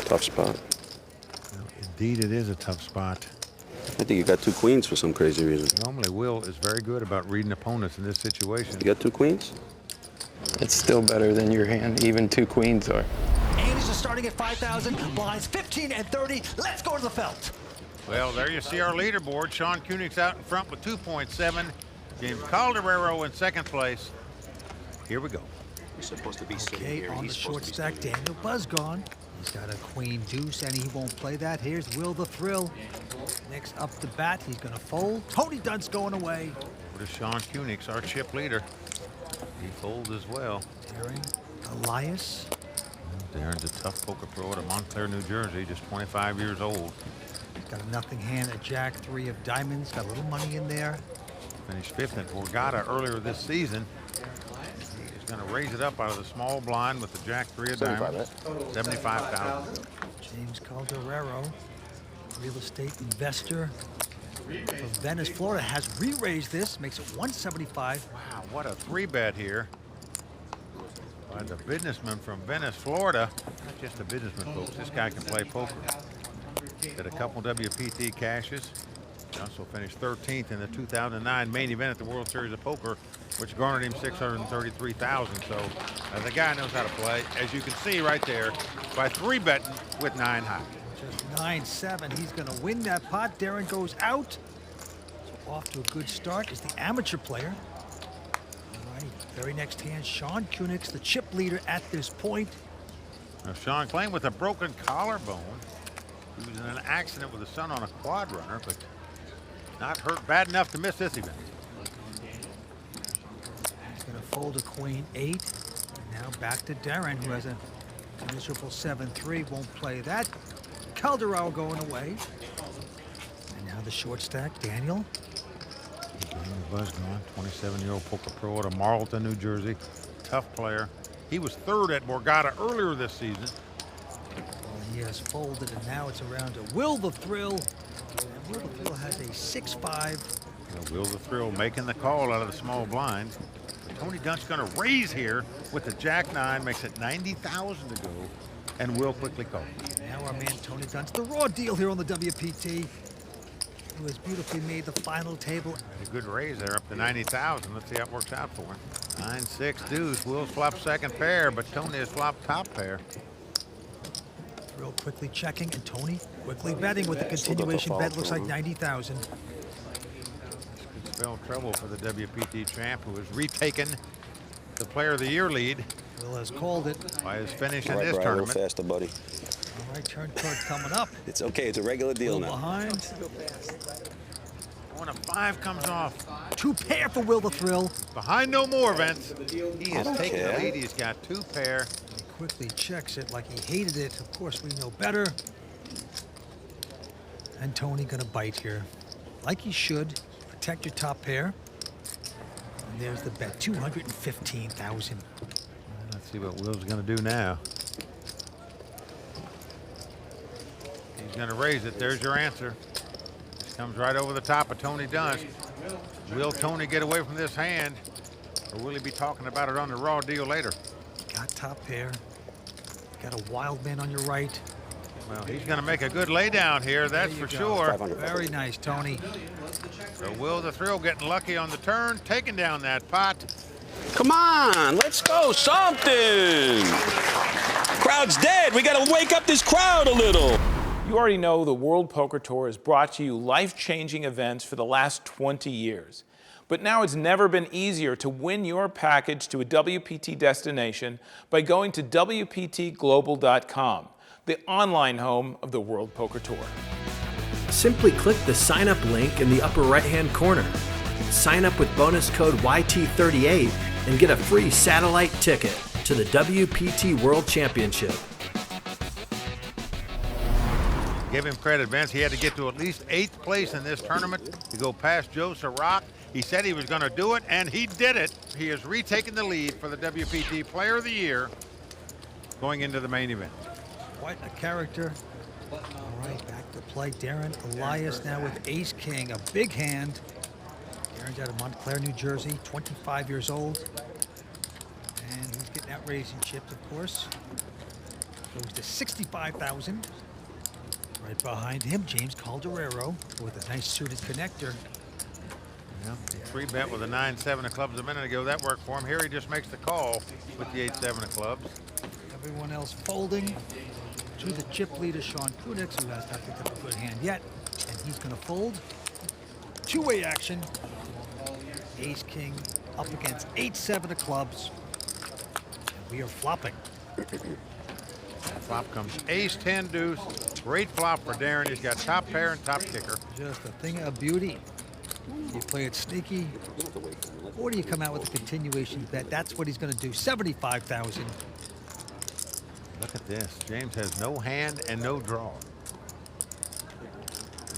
Tough spot. Well, indeed, it is a tough spot. I think you got 2 queens for some crazy reason. Normally, Will is very good about reading opponents in this situation. You got 2 queens? It's still better than your hand. Even 2 queens are. Aces are starting at 5,000. Blinds 15 and 30. Let's go to the felt. Well, there you see our leaderboard. Shawn Cunix out in front with 2.7. James Calderaro in second place. Here we go. You're supposed to be Okay, on the short stack, Daniel Buzgon. He's got a queen deuce, and he won't play that. Here's Will the Thrill. Next up to bat, he's going to fold. Tony Dunst going away. What is Shawn Cunix, our chip leader? He folds as well. Darren Elias. Darren's a tough poker pro out of Montclair, New Jersey, just 25 years old. He's got a nothing hand at Jack 3 of diamonds. Got a little money in there. Finished 5th at Borgata earlier this season. He's going to raise it up out of the small blind with the Jack 3 of diamonds. 75,000. James Calderaro, real estate investor from Venice, Florida, has re-raised this, makes it 175. Wow, what a 3-bet here by the businessman from Venice, Florida. Not just a businessman, folks. This guy can play poker. Did a couple WPT cashes. He also finished 13th in the 2009 main event at the World Series of Poker, which garnered him $633,000. So the guy knows how to play, as you can see right there, by 3-betting with 9 high. Just 9-7. He's going to win that pot. Darren goes out. So off to a good start is the amateur player. All right, very next hand, Shawn Cunix, the chip leader at this point. Now Shawn playing with a broken collarbone. He was in an accident with his son on a quad runner, but not hurt bad enough to miss this event. He's going to fold a queen 8. And now back to Darren, who has a miserable 7-3. Won't play that. Calderaro going away. And now the short stack, Daniel. Daniel Buzgon, 27-year-old poker pro out of Marlton, New Jersey. Tough player. He was 3rd at Borgata earlier this season. Well, he has folded, and now it's around to Will the Thrill. And Will the Thrill has a 6-5. Well, Will the Thrill making the call out of the small blind. Tony Dunst going to raise here with the Jack 9, makes it 90,000 to go, and Will quickly calls. Now our man Tony Dunst, the raw deal here on the WPT, who has beautifully made the final table. A good raise there, up to 90,000. Let's see how it works out for him. 9-6 deuce. Will flop second pair, but Tony has flopped top pair. Thrill quickly checking, and Tony quickly betting with the continuation bet. Looks like 90,000. This could spell trouble for the WPT champ, who has retaken the Player of the Year lead. Will has called it. By his finish in Right, this Brian, a little tournament. faster, buddy. All right, turn card's coming up. It's okay. It's a regular deal now. Behind. When a 5 comes off. 2 pair for Will the Thrill. Behind no more, Vince. He has taken the care. lead. He's got 2 pair. He quickly checks it like he hated it. Of course, we know better. And Tony gonna bite here. Like he should. Protect your top pair. And there's the bet, 215,000. Let's see what Will's going to do now. He's going to raise it. There's your answer. This comes right over the top of Tony Dunst. Will Tony get away from this hand, or will he be talking about it on the raw deal later? Got top pair. Got a wild man on your right. Well, he's going to make a good laydown here, that's for sure. Very nice, Tony. So Will the Thrill getting lucky on the turn, taking down that pot. Come on, let's go. Something. Crowd's dead. We got to wake up this crowd a little. You already know the World Poker Tour has brought to you life-changing events for the last 20 years. But now it's never been easier to win your package to a WPT destination by going to WPTglobal.com, the online home of the World Poker Tour. Simply click the sign up link in the upper right-hand corner. Sign up with bonus code YT38 and get a free satellite ticket to the WPT World Championship. Give him credit, Vince. He had to get to at least 8th place in this tournament to go past Joe Sirac. He said he was going to do it, and he did it. He has retaken the lead for the WPT Player of the Year going into the main event. Quite a character. All right, back to play. Darren Elias now with Ace-King, a big hand. Darren's out of Montclair, New Jersey, 25 years old. And he's getting out raising chips, of course. goes to 65,000. Right behind him, James Calderaro with a nice suited connector. Yeah, 3-bet with a 9-7 of clubs a minute ago. That worked for him. Here he just makes the call with the 8-7 of clubs. Everyone else folding to the chip leader, Shawn Cunix, who has not picked up a good hand yet. And he's going to fold. Two-way action. Ace-King up against 8-7 of clubs. And we are flopping. Flop comes ace-10 deuce. Great flop for Darren. He's got top pair and top kicker. Just a thing of beauty. You play it sneaky, or do you come out with a continuation bet? That's what he's going to do. 75,000. Look at this. James has no hand and no draw.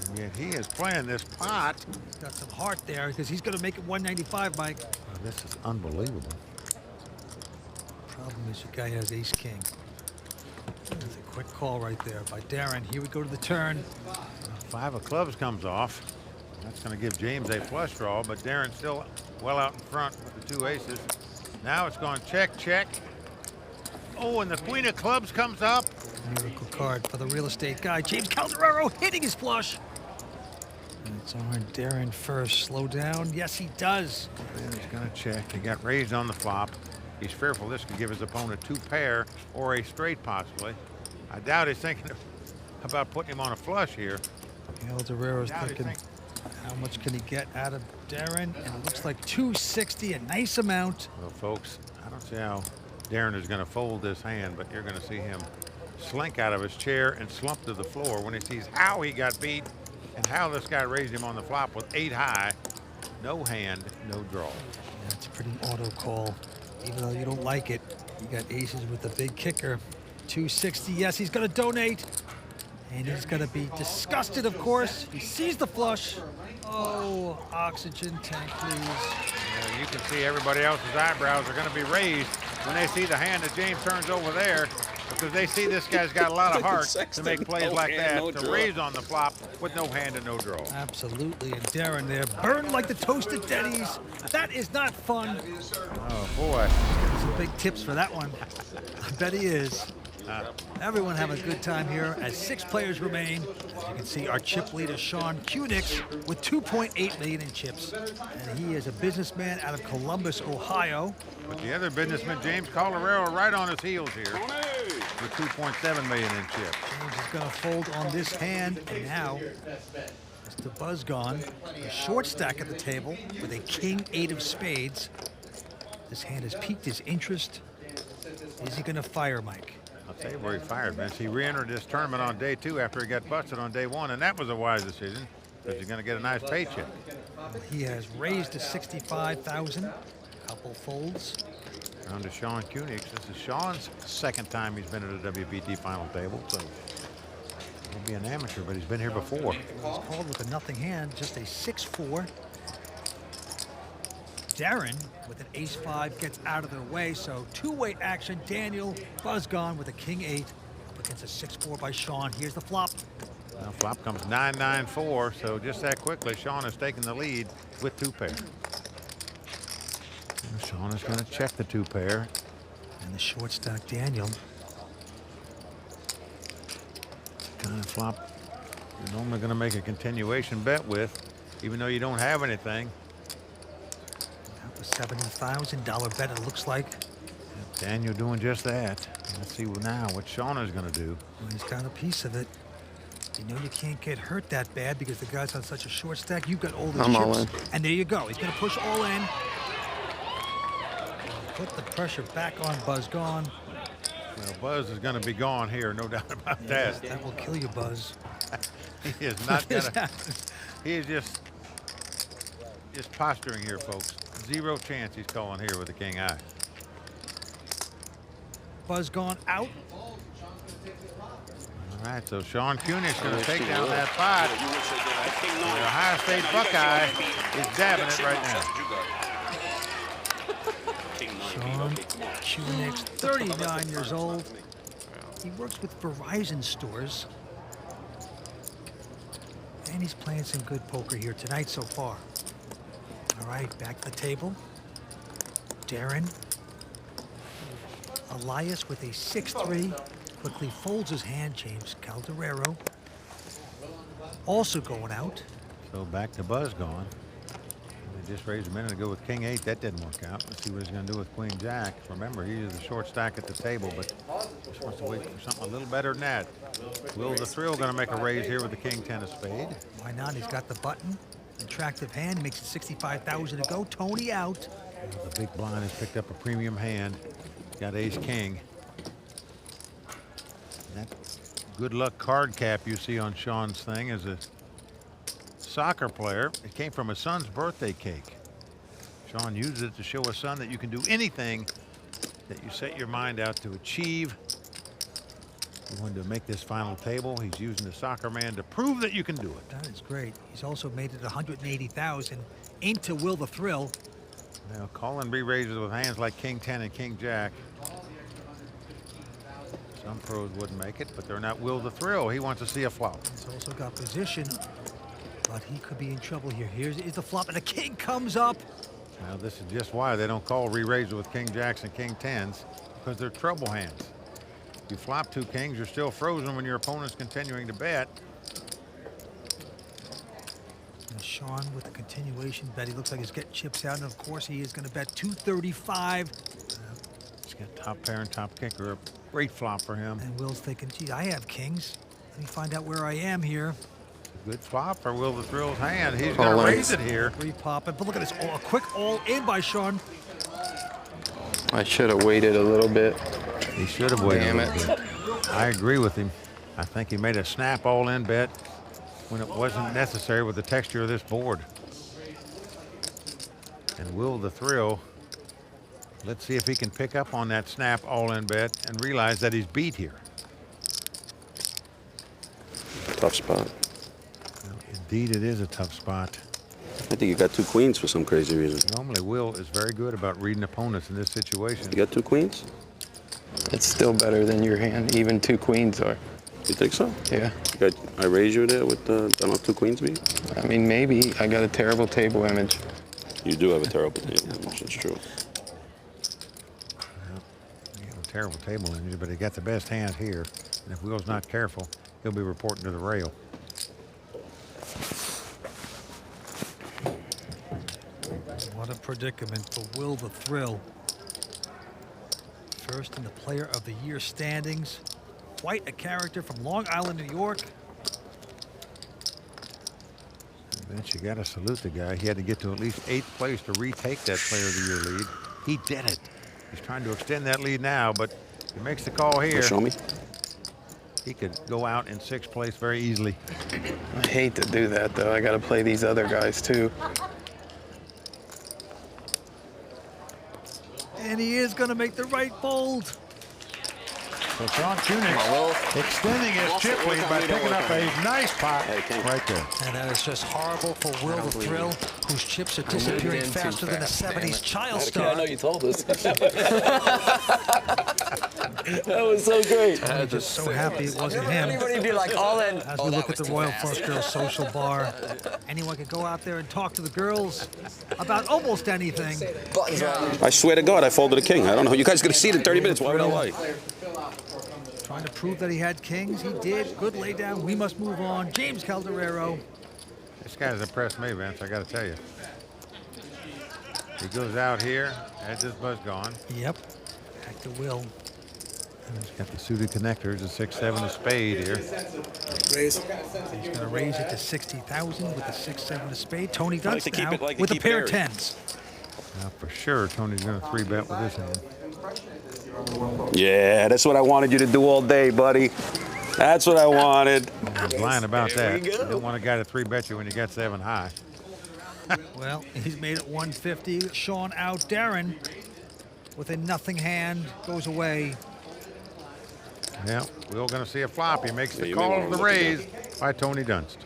And yet he is playing this pot. He's got some heart there because he's going to make it 195, Mike. Oh, this is unbelievable. Problem is, your guy has ace-king. That's a quick call right there by Darren. Here we go to the turn. 5 of clubs comes off. That's going to give James a flush draw, but Darren's still well out in front with the 2 aces. Now it's going check, check. Oh, and the queen of clubs comes up. Miracle card for the real estate guy. James Calderaro hitting his flush. And it's on Darren first. Slow down. Yes, he does. And he's going to check. He got raised on the flop. He's fearful this could give his opponent 2 pair or a straight possibly. I doubt he's thinking about putting him on a flush here. Calderaro's thinking, how much can he get out of Darren? And it looks like 260, a nice amount. Well, folks, I don't see how Darren is going to fold this hand, but you're going to see him slink out of his chair and slump to the floor when he sees how he got beat and how this guy raised him on the flop with 8 high. No hand, no draw. That's a pretty auto call, even though you don't like it. You got aces with the big kicker. 260, yes, he's going to donate. And he's going to be disgusted, of course. He sees the flush. Oh, oxygen tank, please. Yeah, you can see everybody else's eyebrows are going to be raised when they see the hand that James turns over there, because they see this guy's got a lot of heart to make plays like that, to raise on the flop with no hand and no draw. Absolutely, and Darren there, burned like the toasted Denny's. That is not fun. Oh, boy. Some big tips for that one. I bet he is. Everyone having a good time here as 6 players remain. As you can see, our chip leader, Shawn Cunix, with 2.8 million in chips. And he is a businessman out of Columbus, Ohio. But the other businessman, James Calderaro, right on his heels here with 2.7 million in chips. James is going to fold on this hand. And now, Mr. Buzgon, a short stack at the table with a king-8 of spades. This hand has piqued his interest. Is he going to fire, Mike? I'll tell you where he fired, Vince. He re-entered this tournament on day 2 after he got busted on day 1, and that was a wise decision because he's going to get a nice paycheck. He has raised to 65,000. Couple folds. On to Shawn Cunix. This is Shawn's 2nd time he's been at a WPT final table, so he'll be an amateur, but he's been here before. He's called with a nothing hand, just a 6-4. Darren with an ace-5 gets out of their way, so 2-way action. Daniel Buzgon with a king-8 up against a 6-4 by Shawn. Here's the flop. Now flop comes 9-9-4, so just that quickly, Shawn has taken the lead with 2 pair. And Shawn is going to check the 2 pair. And the short stack Daniel. Kind of flop you're normally going to make a continuation bet with, even though you don't have anything. $70,000 bet, it looks like. Daniel doing just that. Let's see now what Shawn is going to do. Well, he's got a piece of it. You know you can't get hurt that bad because the guy's on such a short stack. You've got all the chips. All in. And there you go. He's going to push all in. Put the pressure back on Buzgon. Well, Buzz is going to be gone here, no doubt about that. That will kill you, Buzz. He is not going to. He is just posturing here, folks. 0 chance he's calling here with the king eye. Buzgon out. All right, so Shawn Cunix going to take down that pot. The Ohio State Buckeye is dabbing it right now. Shawn Cunix, 39 years old. He works with Verizon stores. And he's playing some good poker here tonight so far. All right, back to the table. Darren Elias with a 6-3. Quickly folds his hand. James Calderaro also going out. So back to Buzgon. They just raised a minute ago with King 8. That didn't work out. Let's see what he's going to do with Queen Jack. Remember, he's the short stack at the table, but just wants to wait for something a little better than that. Will the Thrill going to make a raise here with the King 10 of spade? Why not? He's got the button. Attractive hand. Makes it 65,000 to go. Tony out. The big blind has picked up a premium hand. Got ace king. That good luck card cap you see on Shawn's thing is a soccer player. It came from his son's birthday cake. Shawn used it to show his son that you can do anything that you set your mind out to achieve. He wanted to make this final table. He's using the soccer man to prove that you can do it. That is great. He's also made it 180,000 into Will the Thrill. Now, calling re-raises with hands like King 10 and King Jack. Some pros wouldn't make it, but they're not Will the Thrill. He wants to see a flop. He's also got position, but he could be in trouble here. Here's the flop, and the king comes up. Now, this is just why they don't call re-raises with King Jacks and King 10s, because they're trouble hands. If you flop 2 kings, you're still frozen when your opponent's continuing to bet. And Shawn with the continuation bet. He looks like he's getting chips out, and of course he is going to bet 235. He's got top pair and top kicker. A great flop for him. And Will's thinking, gee, I have kings. Let me find out where I am here. Good flop for Will the Thrill's hand. He's going to raise it here. Re-popping, but look at this, a quick all-in by Shawn. I should have waited a little bit. He should have waited Damn a little bit. I agree with him. I think he made a snap all-in bet when it wasn't necessary with the texture of this board. And Will the Thrill, let's see if he can pick up on that snap all-in bet and realize that he's beat here. Tough spot. Well, indeed, it is a tough spot. I think you got 2 queens for some crazy reason. Normally, Will is very good about reading opponents in this situation. You got 2 queens? It's still better than your hand. Even 2 queens are. You think so? Yeah. I raised you there with I don't know, 2 queens beat? I mean, maybe. I got a terrible table image. You do have a terrible table image, that's true. Well, he had a terrible table image, but he got the best hand here. And if Will's not careful, he'll be reporting to the rail. What a predicament for Will the Thrill. First in the Player of the Year standings. Quite a character from Long Island, New York. Vince, you got to salute the guy. He had to get to at least 8th place to retake that Player of the Year lead. He did it. He's trying to extend that lead now, but he makes the call here. Show me. He could go out in 6th place very easily. I hate to do that, though. I got to play these other guys, too. And he is going to make the right fold. So Shawn Cunix extending his chip lead by picking up a nice pot right there. And that is just horrible for Will the Thrill, whose chips are disappearing faster than a 70s child star. I know you told us. That was so great. I'm just so happy it wasn't him. Everybody be like all in. As we look at the Royal Flush Girls Social Bar, anyone can go out there and talk to the girls about almost anything. I swear to God, I folded a king. I don't know. You guys are going to see it in 30 minutes. Why would I lie? Trying to prove that he had kings. He did. Good lay down. We must move on. James Calderaro. This guy's impressed me, Vince, I got to tell you. He goes out here, has his Buzgon. Yep. Back to Will. He's got the suited connectors, a 6-7 of spade here. Raise. He's going to raise it to 60,000 with the 6-7 of spade. Tony Dunst to keep now it like a with a keep pair of buried. 10s. Now, for sure, Tony's going to 3-bet with his hand. Yeah, that's what I wanted you to do all day, buddy. That's what I wanted. He's lying about that. You don't want a guy to 3-bet you when you got 7 high. Well, he's made it 150. Shawn out. Darren with a nothing hand goes away. Yeah, we're going to see a flop. He makes the you may call wanna of the look again. raise by Tony Dunst.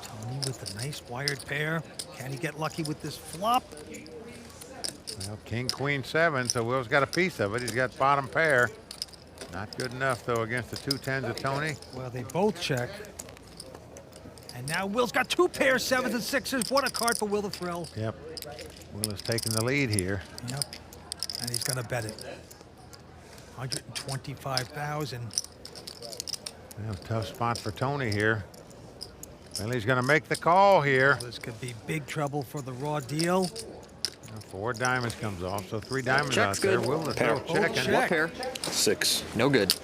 Tony with a nice wired pair. Can he get lucky with this flop? Well, King, Queen, 7, so Will's got a piece of it. He's got bottom pair. Not good enough, though, against the 2 10s of Tony. Well, they both check. And now Will's got 2 pairs, 7s and 6s. What a card for Will the Thrill. Yep. Will is taking the lead here. Yep. And he's going to bet it. 125,000. Yeah, tough spot for Tony here. Well, he's going to make the call here. This could be big trouble for the raw deal. 4 diamonds comes off, so 3 diamonds Check's out there. good. Will the Pair. throw checking? check. What pair? 6. No good.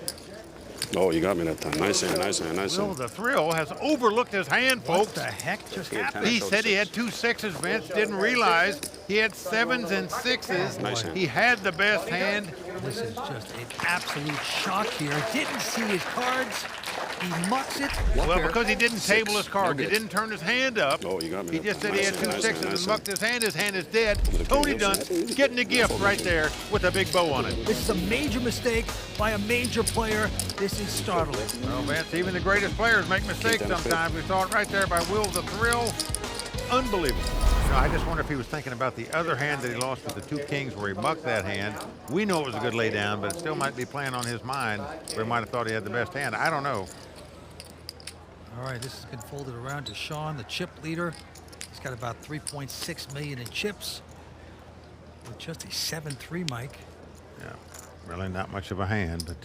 Oh, you got me that time. Nice hand, nice hand, nice Will hand. the thrill has overlooked his hand, What folks. the heck just happened? He said he had 2 6s, Vince. Didn't realize he had 7s and 6s. Nice hand. He had the best hand. This is just an absolute shock here. Didn't see his cards. He mucks it. What Well, pair? because he didn't table his cards. He good. didn't turn his hand up. Oh, you got me He that just time. said he had Nice 2 hand, nice 6s hand, and nice mucked his hand. His hand is dead. Tony Dunst getting a gift right there with a big bow on it. This is a major mistake by a major player. This is startling. Well, Vince, even the greatest players make mistakes sometimes. We saw it right there by Will the Thrill. Unbelievable. You know, I just wonder if he was thinking about the other hand that he lost with the 2 kings where he mucked that hand. We know it was a good lay down, but it still might be playing on his mind where he might have thought he had the best hand. I don't know. All right, this has been folded around to Shawn, the chip leader. He's got about 3.6 million in chips with just a 7-3, Mike. Yeah, really not much of a hand, but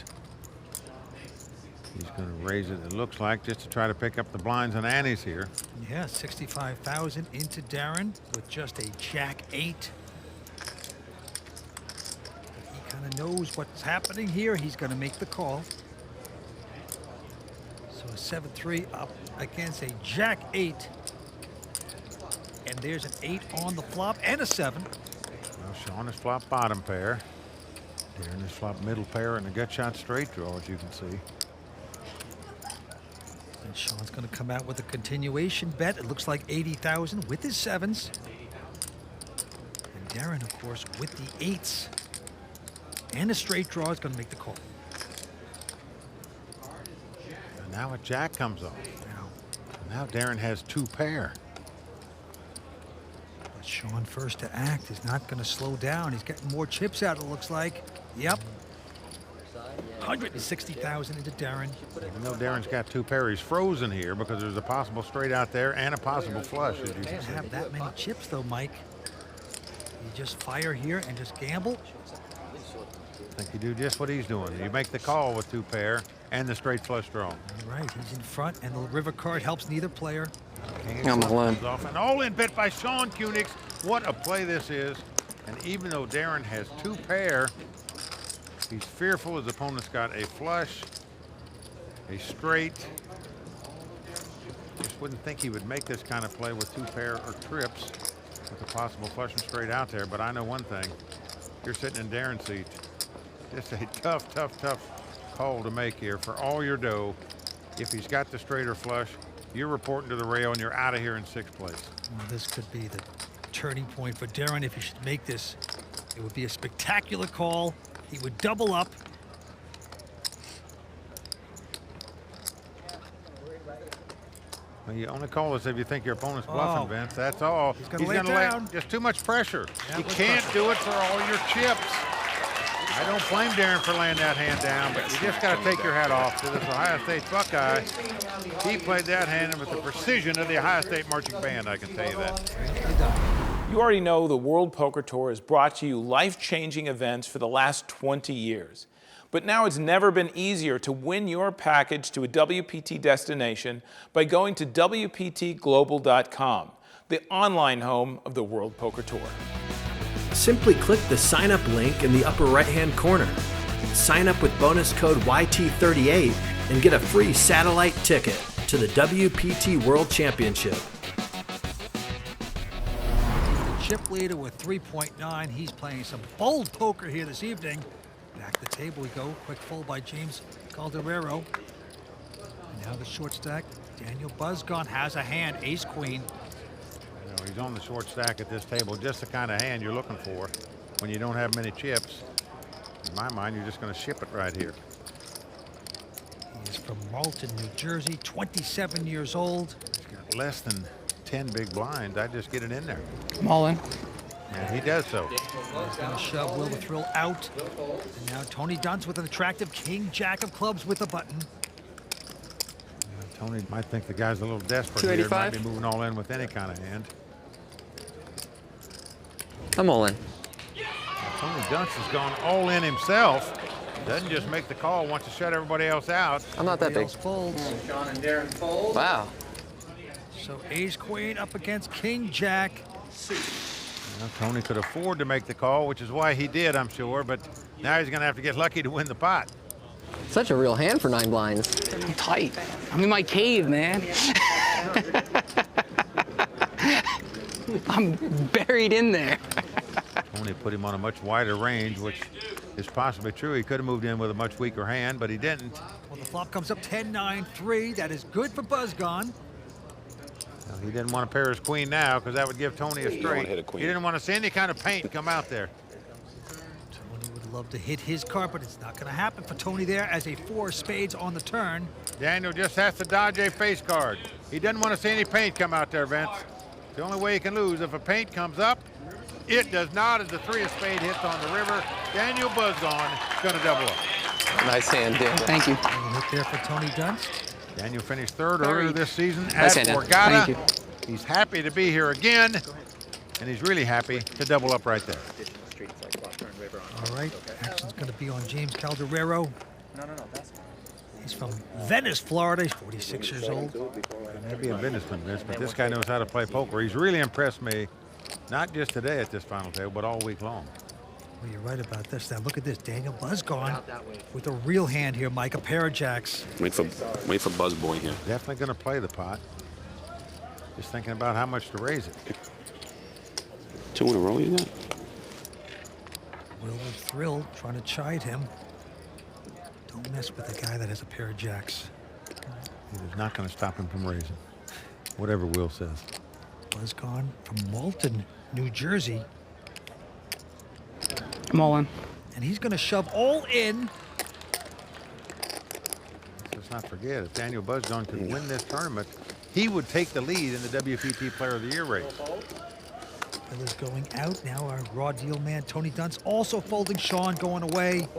he's going to raise it, it looks like, just to try to pick up the blinds and antes here. Yeah, 65,000 into Darren with just a Jack-8. He kind of knows what's happening here. He's going to make the call. So a 7-3 up against a Jack-8. And there's an 8 on the flop and a 7. Well, Shawn has flopped bottom pair. Darren has flopped middle pair and a gut shot straight draw, as you can see. And Shawn's going to come out with a continuation bet. It looks like 80,000 with his 7s. And Darren, of course, with the 8s. And a straight draw is going to make the call. And now a jack comes off. Now Darren has 2 pair. But Shawn first to act is not going to slow down. He's getting more chips out, it looks like. Yep. 160,000 into Darren. Even though Darren's got 2 pair, he's frozen here because there's a possible straight out there and a possible flush, as you can Doesn't see. have that many chips, though, Mike. You just fire here and just gamble. I think you do just what he's doing. You make the call with 2 pair and the straight flush draw. All right, he's in front, and the river card helps neither player. King I'm of all in. comes off. An all-in bet by Shawn Cunix. What a play this is. And even though Darren has 2 pair, he's fearful his opponent's got a flush, a straight. Just wouldn't think he would make this kind of play with 2 pair or trips with a possible flush and straight out there. But I know one thing. You're sitting in Darren's seat. Just a tough, tough, tough call to make here for all your dough. If he's got the straight or flush, you're reporting to the rail and you're out of here in 6th place. Well, this could be the turning point for Darren if he should make this. It would be a spectacular call. He would double up. Well, you only call this if you think your opponent's bluffing, Oh. Vince. That's all. He's gonna lay it down. Just too much pressure. Yeah, You with can't pressure. do it for all your chips. I don't blame Darren for laying that hand down, but you just got to take your hat off to this Ohio State Buckeye. He played that hand with the precision of the Ohio State marching band, I can tell you that. You already know the World Poker Tour has brought you life-changing events for the last 20 years. But now it's never been easier to win your package to a WPT destination by going to WPTglobal.com, the online home of the World Poker Tour. Simply click the sign up link in the upper right-hand corner. Sign up with bonus code YT38 and get a free satellite ticket to the WPT World Championship. The chip leader with 3.9. He's playing some bold poker here this evening. Back to the table we go. Quick fold by James Calderaro. And now the short stack. Daniel Buzgon has a hand. Ace-queen. You know, he's on the short stack at this table, just the kind of hand you're looking for when you don't have many chips. In my mind, you're just going to ship it right here. He is from Malton, New Jersey, 27 years old. He's got less than 10 big blinds. I just get it in there. I'm all in. And he does so. He's going to shove Will the Thrill out. And now Tony Dunst with an attractive king, jack of clubs with a button. Tony might think the guy's a little desperate here. Might 285. be moving all in with any kind of hand. I'm all in. Tony Dunst has gone all in himself. Doesn't just make the call, wants to shut everybody else out. I'm not that big. Else folds. Shawn and Darren fold. Wow. So ace queen up against king jack. Well, Tony could afford to make the call, which is why he did, I'm sure, but now he's going to have to get lucky to win the pot. Such a real hand for 9 blinds. I'm tight. I'm in my cave, man. I'm buried in there. Tony put him on a much wider range, which is possibly true. He could have moved in with a much weaker hand, but he didn't. Well, the flop comes up 10-9-3. That is good for Buzgon. Well, he didn't want to pair his queen now because that would give Tony a You don't wanna straight. hit a queen. He didn't want to see any kind of paint come out there. Tony would love to hit his card, but it's not going to happen for Tony there as a 4 of spades on the turn. Daniel just has to dodge a face card. He doesn't want to see any paint come out there, Vince. The only way he can lose if a paint comes up. It does not as the 3 of spade hits on the river. Daniel Buzgon is going to double up. Nice hand, Daniel. Thank you. Little hit there for Tony Dunst. Daniel finished 3rd earlier this season Nice at hand, Dan. Borgata. Thank you. He's happy to be here again, and he's really happy to double up right there. All right, action's going to be on James Calderaro. He's from Venice, Florida. He's 46 years old. Maybe a businessman, Vince, but this guy knows how to play poker. He's really impressed me, not just today at this final table, but all week long. Well, you're right about this. Now look at this. Daniel Buzgon with a real hand here, Mike. A pair of jacks. Wait for Buzzboy here. Definitely going to play the pot. Just thinking about how much to raise it. 2 in a row, you got? Will was thrilled, trying to chide him. Don't mess with a guy that has a pair of jacks. It is not going to stop him from raising, whatever Will says. Buzgon from Walton, New Jersey. I'm all in. And he's going to shove all in. Let's not forget, if Daniel Buzgon could win this tournament, he would take the lead in the WPT Player of the Year race. Will is going out. Now our raw deal man, Tony Dunst, also folding. Shawn going away.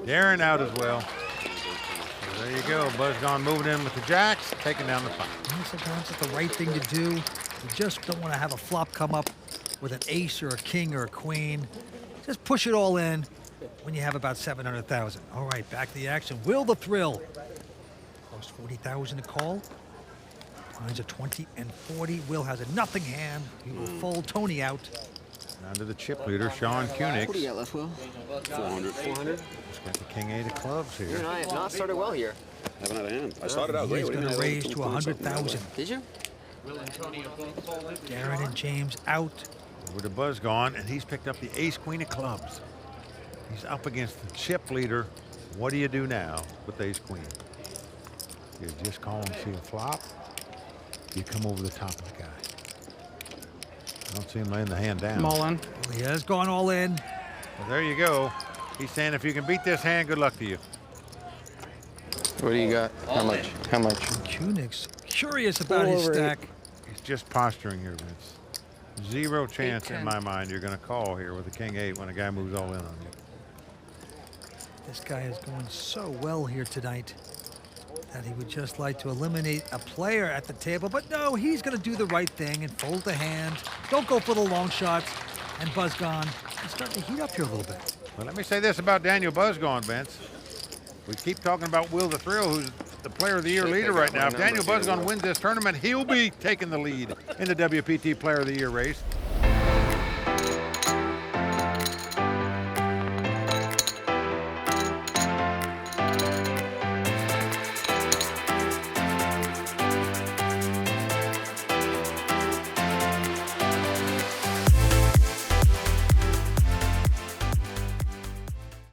Darren out as well. So there you go. Buzgon moving in with the jacks, taking down the pot. Sometimes it's the right thing to do. You just don't want to have a flop come up with an ace or a king or a queen. Just push it all in when you have about 700,000. All right, back to the action. Will the thrill. Close 40,000 to call. Lines are 20 and 40. Will has a nothing hand. He will fold Tony out. Down to the chip leader, Shawn Cunix. What do you got left, Will? 400. 400? He's got the king-8 of clubs You here. and I have not started well here. Haven't had a hand. I started out He great. is going to raise to 100,000. Did you? Darren and James out. Over to Buzgon, and he's picked up the ace-queen of clubs. He's up against the chip leader. What do you do now with ace-queen? You just call and see a flop. You come over the top of the guy. I don't see him laying the hand down. I'm all in. Well, he has gone all in. Well, there you go. He's saying if you can beat this hand, good luck to you. What do you got? How much? How much? Cunix curious about his Over stack. He's just posturing here, Vince. Zero chance in my mind you're going to call here with a king-8 when a guy moves all in on you. This guy is going so well here tonight that he would just like to eliminate a player at the table. But no, he's going to do the right thing and fold the hand. Don't go for the long shots. And Buzgon is starting to heat up here a little bit. Well, let me say this about Daniel Buzgon, Vince. We keep talking about Will the Thrill, who's the Player of the Year leader right now. If Daniel Buzgon wins this tournament, he'll be taking the lead in the WPT Player of the Year race.